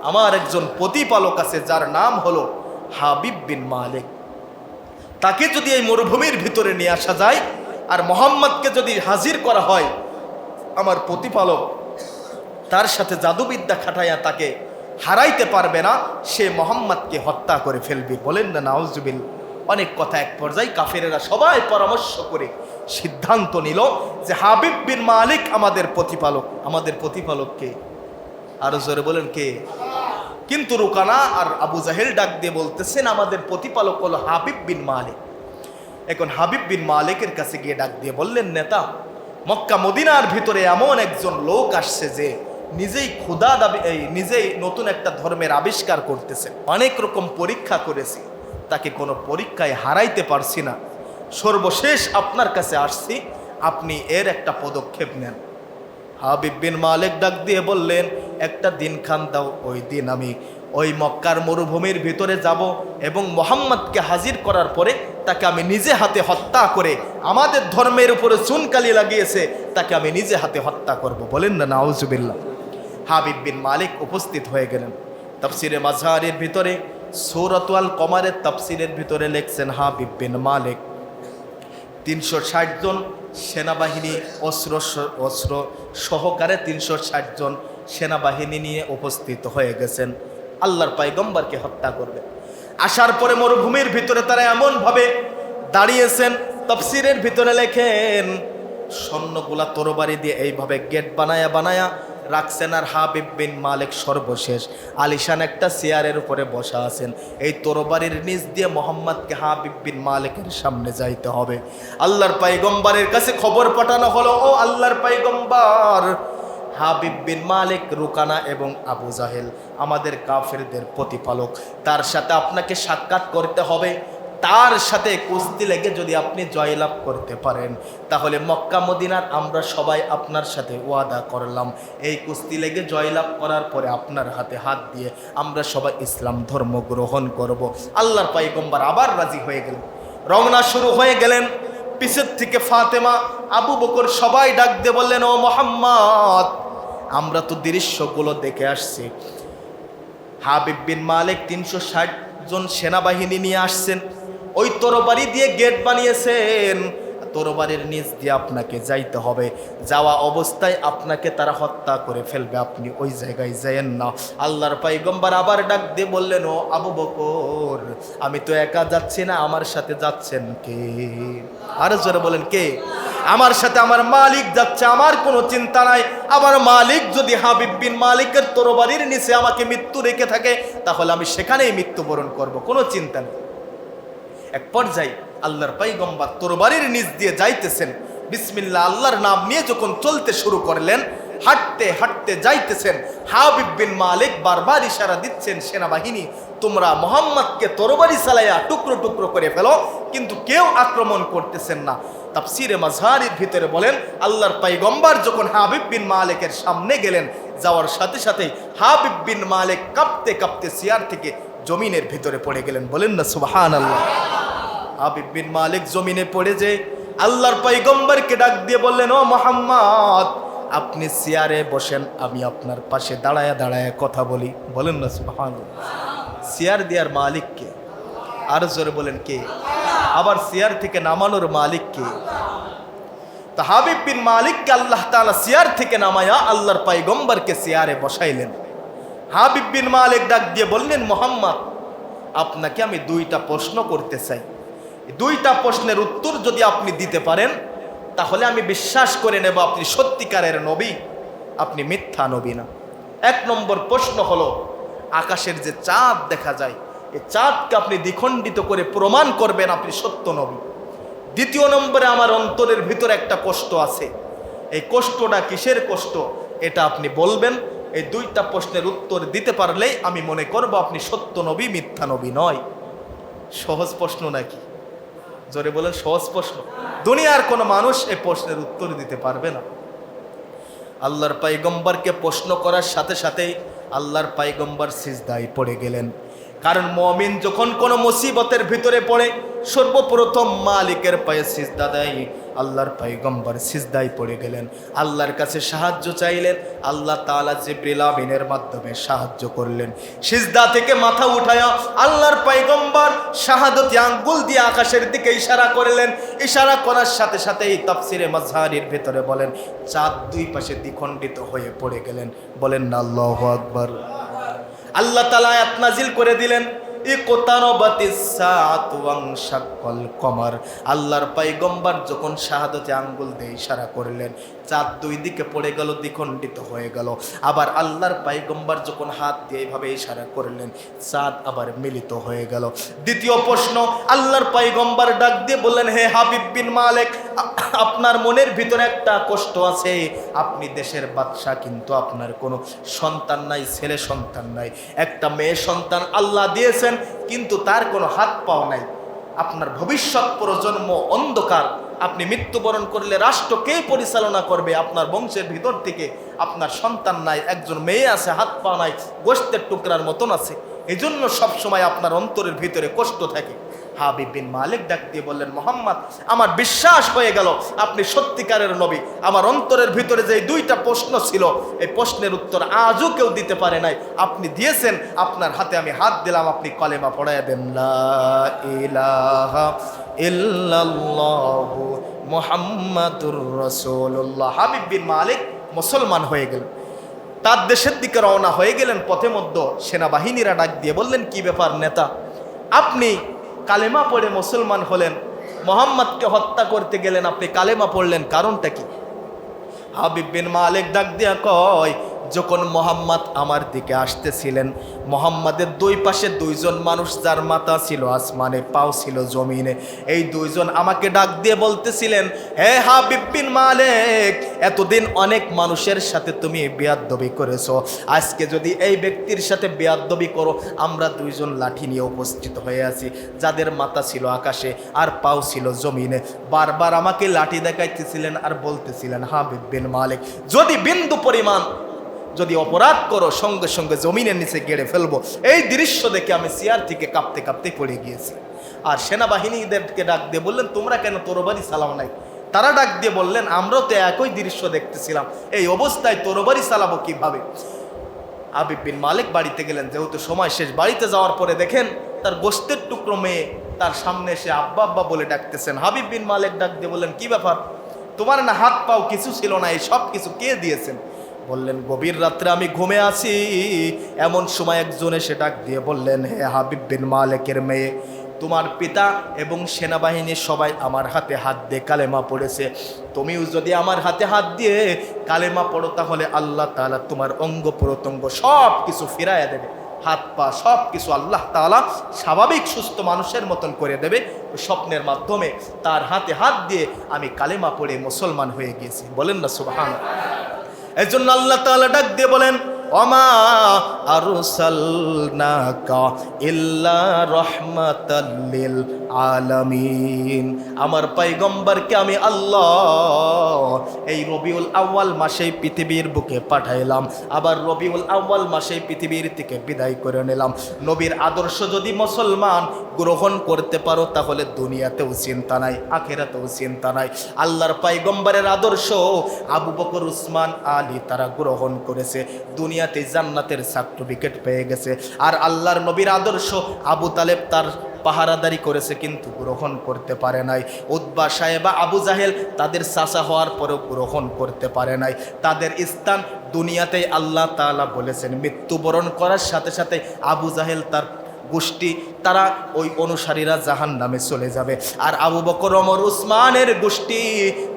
আমার একজন প্রতিপালক আছে, যার নাম হলো হাবিব বিন মালিক। তাকে যদি এই মরুভূমির ভিতরে নিয়ে আসা যায় আর মোহাম্মদকে যদি হাজির করা হয়, আমার প্রতিপালক তার সাথে জাদুবিদ্যা খাটাইয়া তাকে হারাইতে পারবে না, সে মোহাম্মদকে হত্যা করে ফেলবে। বলেন না নাউজুবিল্লাহ। অনেক কথা, এক পর্যায়ে কাফেরেরা সবাই পরামর্শ করে সিদ্ধান্ত নিল যে হাবিব বিন মালিক আমাদের প্রতিপালক। আমাদের প্রতিপালক কে? আরো জোরে বলেন, কে? কিন্তু রুকানা আর আবু জাহেল ডাক দিয়ে বলতেছেন, আমাদের প্রতিপালক হলো হাবিব বিন মালিক। এখন হাবিব বিন মালিকের কাছে গিয়ে ডাক দিয়ে বললেন, নেতা, মক্কা মদিনার ভিতরে এমন একজন লোক আসছে যে নিজেই খোদা দাবি, নিজেই নতুন একটা ধর্মের আবিষ্কার করতেছে, অনেক রকম পরীক্ষা করেছি, তাকে কোনো পরীক্ষায় হারাইতে পারছি না, সর্বশেষ আপনার কাছে আসছি, আপনি এর একটা পদক্ষেপ নেন। হাবিব বিন মালিক ডাক দিয়ে বললেন, একটা দিন খান দাও, ওই দিন আমি ওই মক্কার মরুভূমির ভিতরে যাব এবং মোহাম্মদকে হাজির করার পরে তাকে আমি নিজে হাতে হত্যা করে, আমাদের ধর্মের উপরে চুনকালি লাগিয়েছে, তাকে আমি নিজে হাতে হত্যা করব। বলেন না নাউজুবিল্লাহ। হাবিব বিন মালিক উপস্থিত হয়ে গেলেন। তাফসীরে মাযহারির ভিতরে সূরাতুল কমারের তাফসীরের ভিতরে লিখছেন, হাবিব বিন মালিক 360 জন সেনাবাহিনী অস্ত্র সহকারে 360 জন সেনাবাহিনী নিয়ে উপস্থিত হয়ে গেছেন, আল্লাহর পয়গম্বরকে হত্যা করবে। আসার পরে মরুভূমির ভিতরে তারা এমনভাবে দাঁড়িয়েছেন, তাফসীরের ভিতরে লেখেন, সৈন্যগুলা তরবারি দিয়ে এইভাবে গেট বানায়া বানায়া রাখছেন, আর হাবিব বিন মালিক সর্বশেষ আলিশান একটা চেয়ারের উপরে বসা আছেন। এই তরবারির নিচ দিয়ে মোহাম্মদকে হাবিব বিন মালিকের সামনে যাইতে হবে। আল্লাহর পয়গম্বরের কাছে খবর পাঠানো হলো, ও আল্লাহর পয়গম্বর, হাবিব বিন মালিক, রুকানা এবং আবু জাহেল, আমাদের কাফেরদের প্রতিপালক। তার সাথে আপনাকে সাক্ষাৎ করতে হবে। তার সাথে কুস্তি লেগে যদি আপনি জয়লাভ করতে পারেন, তাহলে মক্কা মদিনার আমরা সবাই আপনার সাথে ওয়াদা করলাম, এই কুস্তি লেগে জয়লাভ করার পরে আপনার হাতে হাত দিয়ে আমরা সবাই ইসলাম ধর্ম গ্রহণ করব। আল্লাহর পয়গম্বর আবার রাজি হয়ে গেলেন, রওনা শুরু হয়ে গেলেন। পিছের থেকে ফাতেমা, আবু বকর সবাই ডাক দিয়ে বললেন, ও মোহাম্মদ, আমরা তো দৃশ্যগুলো দেখে আসছি। হাবিব বিন মালিক 360 জন সেনাবাহিনী নিয়ে আসছেন, ওই তরবারি দিয়ে গেট বানিয়েছেন, তরবারির নিচ দিয়ে আপনাকে যাইতে হবে। যাওয়া অবস্থায় আপনাকে তারা হত্যা করে ফেলবে, আপনি ওই জায়গায় যায়েন না। আল্লাহর পয়গম্বর আবার ডাক দিয়ে বললেন, ও আবু বকর, আমি তো একা যাচ্ছি না, আমার সাথে যাচ্ছেন কে? আরো জোরে বলেন, কে? আমার সাথে আমার মালিক যাচ্ছে, আমার কোনো চিন্তা নাই। আমার মালিক যদি হাবিব বিন মালিকের তরবারির নিচে আমাকে মৃত্যু রেখে থাকে, তাহলে আমি সেখানেই মৃত্যুবরণ করব, কোনো চিন্তা নেই। এক পর্যায়ে আল্লাহর পয়গম্বর তরবারির নিচ দিয়ে যাইতেছেন, বিসমিল্লাহ আল্লাহর নাম নিয়ে যখন চলতে শুরু করলেন, হাঁটতে হাঁটতে যাইতেছেন, হাবিব বিন মালিক বারবার ইশারা দিচ্ছেন, সেনাবাহিনী তোমরা মোহাম্মদকে তরবারি চালাইয়া টুকরো টুকরো করে ফেলো, কিন্তু কেউ আক্রমণ করতেছেন না। তাফসিরে মাযহারির ভিতরে বলেন, আল্লাহর পয়গম্বর যখন হাবিব বিন মালিকের সামনে গেলেন, যাওয়ার সাথে সাথেই হাবিব বিন মালিক কাঁপতে কাঁপতে চেয়ার থেকে জমিনের ভিতরে পড়ে গেলেন। বলেন না সুবহানাল্লাহ। হাবিব বিন মালিক জমিনে পড়ে যে আল্লাহর পয়গম্বরকে ডাক দিয়ে বললেন, ও মুহাম্মদ, আপনি চেয়ারে বসেন, আমি আপনার পাশে দাঁড়ায় দাঁড়ায় কথা বলি। বলেন না সুবহানাল্লাহ। চেয়ার দেওয়ার মালিক কে? আর জোরে বলেন, কে? আবার চেয়ার থেকে নামানোর মালিক কে? তো হাবিব বিন মালিককে আল্লাহ তাআলা চেয়ার থেকে নামায়া আল্লাহর পয়গম্বরকে চেয়ারে বসাইলেন। হাবিব বিন মালিক ডাক দিয়ে বললেন, মুহাম্মদ, আপনাকে আমি দুইটা প্রশ্ন করতে চাই। দুইটা প্রশ্নের উত্তর যদি আপনি দিতে পারেন, তাহলে আমি বিশ্বাস করে নেব আপনি সত্যিকারের নবী, আপনি মিথ্যা নবী না। এক নম্বর প্রশ্ন হলো, আকাশের যে চাঁদ দেখা যায়, এই চাঁদকে আপনি দ্বিখণ্ডিত করে প্রমাণ করবেন আপনি সত্য নবী। দ্বিতীয় নম্বরে, আমার অন্তরের ভিতরে একটা কষ্ট আছে, এই কষ্টটা কিসের কষ্ট, এটা আপনি বলবেন। এই দুইটা প্রশ্নের উত্তর দিতে পারলেই আমি মনে করব আপনি সত্য নবী, মিথ্যা নবী নয়। সহজ প্রশ্ন নাকি? জোরে বলেন, সহজ প্রশ্ন। দুনিয়ার কোনো মানুষ এই প্রশ্নের উত্তর দিতে পারবে না। আল্লাহর পয়গম্বরকে প্রশ্ন করার সাথে সাথেই আল্লাহর পয়গম্বর সিজদায় পড়ে গেলেন। কারণ মুমিন যখন কোনো মুসিবতের ভিতরে পড়ে, সর্বপ্রথম মালিকের পায়ে সিজদা দেয়। আল্লাহর পয়গম্বর সিজদায় পড়ে গেলেন, আল্লাহর কাছে সাহায্য চাইলেন। আল্লাহ তাআলা জিবরিল আমিনের মাধ্যমে সাহায্য করলেন। সিজদা থেকে মাথা উঠায়া আল্লাহর পয়গম্বর শাহাদতি আঙ্গুল দিয়ে আকাশের দিকে ইশারা করলেন। ইশারা করার সাথে সাথেই তাফসিরে মাযহারির ভিতরে বলেন, চাঁদ দুই পাশে দ্বিখণ্ডিত হয়ে পড়ে গেলেন। বলেন না আল্লাহু আকবার। আল্লাহ তাআলা আয়াত নাজিল করে দিলেন, ইকতারাবাতিস সাআতু ওয়ানশাক্কাল কমার। আল্লাহর পয়গম্বর যখন শাহাদতে আঙ্গুল দিয়ে ইশারা করলেন, চাঁদ দুই দিকে পড়ে গেল, দ্বিখণ্ডিত হয়ে গেল। আবার আল্লাহর পয়গম্বর যখন হাত দিয়ে এইভাবে ইশারা করলেন, চাঁদ আবার মিলিত হয়ে গেল। দ্বিতীয় প্রশ্ন, আল্লাহর পয়গম্বর ডাক দিয়ে বললেন, হে হাবিব বিন মালিক, আপনার মনের ভিতরে একটা কষ্ট আছে। আপনি দেশের বাদশা, কিন্তু আপনার কোনো সন্তান নাই, ছেলে সন্তান নাই। একটা মেয়ে সন্তান আল্লাহ দিয়েছেন, কিন্তু তার কোনো হাত পাও নাই। আপনার ভবিষ্যৎ প্রজন্ম অন্ধকার। আপনি মৃত্যুবরণ করলে রাষ্ট্র কে পরিচালনা করবে? আপনার বংশের ভিতর থেকে আপনার সন্তান নাই, একজন মেয়ে আছে, হাত পা নাই, গোশতের টুকরার মতন আছে। এই জন্য সবসময় আপনার অন্তরের ভিতরে কষ্ট থাকে। হাবিব বিন মালিক ডাক দিয়ে বললেন, মুহাম্মদ, আমার বিশ্বাস হয়ে গেল আপনি সত্যিকারের নবী। আমার অন্তরের ভিতরে যে দুইটা প্রশ্ন ছিল, এই প্রশ্নের উত্তর আজও কেউ দিতে পারে নাই, আপনি দিয়েছেন। আপনার হাতে আমি হাত দিলাম, আপনি কলেমা পড়ায় দেন, লা ইলাহা ইল্লাল্লাহু মুহাম্মাদুর রাসূলুল্লাহ। হাবিব বিন মালিক মুসলমান হয়ে গেলেন, তার দেশের দিকে রওনা হয়ে গেলেন। পথে মধ্যে সেনাবাহিনীরা ডাক দিয়ে বললেন, কি ব্যাপার নেতা, আপনি কালেমা পড়ে মুসলমান হলেন, মোহাম্মদকে হত্যা করতে গেলেন, আপনি কালেমা পড়লেন, কারণটা কি? হাবিব বিন মালিক ডাক দিয়া কয়, যখন মোহাম্মদ আমার দিকে আসতেছিলেন, মোহাম্মদের দুই পাশে দুইজন মানুষ, যার মাথা ছিল আসমানে, পাও ছিল জমিনে, এই দুইজন আমাকে ডাক দিয়ে বলতেছিলেন, হে হাবিব বিন মালিক, এতদিন অনেক মানুষের সাথে তুমি বেয়াদবি করেছো, আজকে যদি এই ব্যক্তির সাথে বেয়াদবি করো। আমরা দুইজন লাঠি নিয়ে উপস্থিত হয়ে আছি, যাদের মাথা ছিল আকাশে আর পাও ছিল জমিনে। বারবার আমাকে লাঠি দেখাইতেছিলেন আর বলতেছিলেন, হাবিব বিন মালিক, যদি বিন্দু পরিমাণ যদি অপরাধ করো, সঙ্গে সঙ্গে জমিনের নিচে গেড়ে ফেলবো। এই দৃশ্য দেখে আমি চেয়ার থেকে কাঁপতে কাঁপতে পড়ে গিয়েছি। আর সেনাবাহিনীদেরকে ডাক দিয়ে বললেন, তোমরা কেন তরবারি চালাও নাই? তারা ডাক দিয়ে বললেন, আমরাও তো একই দৃশ্য দেখতেছিলাম, এই অবস্থায় তরবারি চালাবো কিভাবে? হাবিব বিন মালিক বাড়িতে গেলেন, যেহেতু সময় শেষ। বাড়িতে যাওয়ার পরে দেখেন তার গোশতের টুকরো মেয়ে তার সামনে এসে আব্বা আব্বা বলে ডাকতেছেন। হাবিব বিন মালিক ডাক দিয়ে বললেন, কি ব্যাপার, তোমার না হাত পাও কিছু ছিল না, এই সব কিছু কে দিয়েছেন? বললেন, গভীর রাত্রে আমি ঘুমে আছি, এমন সময় একজন এসে ডাক দিয়ে বললেন, হে হাবিব বিন মালিকের মেয়ে, তোমার পিতা এবং সেনাবাহিনীর সবাই আমার হাতে হাত দিয়ে কালেমা পড়েছে, তুমিও যদি আমার হাতে হাত দিয়ে কালেমা পড়ো, তাহলে আল্লাহ তাআলা তোমার অঙ্গ প্রত্যঙ্গ সব কিছু ফিরাইয়া দেবে, হাত পা সব কিছু আল্লাহ তাআলা স্বাভাবিক সুস্থ মানুষের মতন করে দেবে। স্বপ্নের মাধ্যমে তার হাতে হাত দিয়ে আমি কালেমা পড়ে মুসলমান হয়ে গিয়েছি। বলেন না সুবহানাল্লাহ। এই জন্য আল্লাহ তাআলা ডাক দিয়ে বলেন, ওমা আরসালনাকা ইল্লা রাহমাতাল লিল আলামিন, আমার পয়গম্বরকে আমি আল্লাহ এই রবিউল আউয়াল মাসেই পৃথিবীর বুকে পাঠাইলাম, আবার রবিউল আউয়াল মাসেই পৃথিবীর থেকে বিদায় করে নিলাম। নবীর আদর্শ যদি মুসলমান গ্রহণ করতে পারো, তাহলে দুনিয়াতেও চিন্তা নাই, আখিরাতেও চিন্তা নাই। আল্লাহর পয়গম্বরের আদর্শ আবু বকর, উসমান, আলী তারা গ্রহণ করেছে, দুনিয়াতে জান্নাতের সার্টিফিকেট পেয়ে গেছে। আর আল্লাহর নবীর আদর্শ আবু তালেব তার পাহারাদারি করেছে, কিন্তু গ্রহণ করতে পারে নাই। উতবা, সাহেবা, আবু জাহেল তাদের চাচা হওয়ার পরেও গ্রহণ করতে পারে নাই। তাদের স্থান দুনিয়াতেই আল্লাহ তাআলা বলেছেন, মৃত্যুবরণ করার সাথে সাথে আবু জাহেল তার গোষ্ঠী তারা ওই অনুসারীরা জাহান্নামে চলে যাবে। আর আবু বকর, ওমর, উসমানের গোষ্ঠী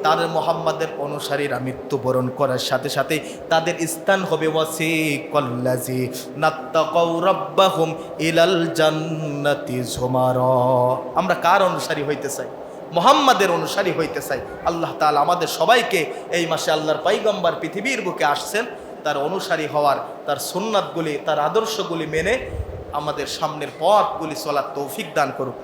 তাদের মুহাম্মাদের অনুসারীরা মৃত্যুবরণ করার সাথে সাথে তাদের স্থান হবে ওয়াসিকাল্লাযী নাত্তাকাউ রাব্বাহুম ইলাল জান্নাতি যুমারা। আমরা কার অনুসারী হইতে চাই? মুহাম্মাদের অনুসারী হইতে চাই। আল্লাহ তাআলা আমাদের সবাইকে এই মাসে আল্লাহর পয়গম্বর পৃথিবীর বুকে আসছেন, তার অনুসারী হওয়ার, তার সুন্নাতগুলি, তার আদর্শগুলি মেনে আমাদের সামনের পথগুলি চলার তৌফিক দান করুক।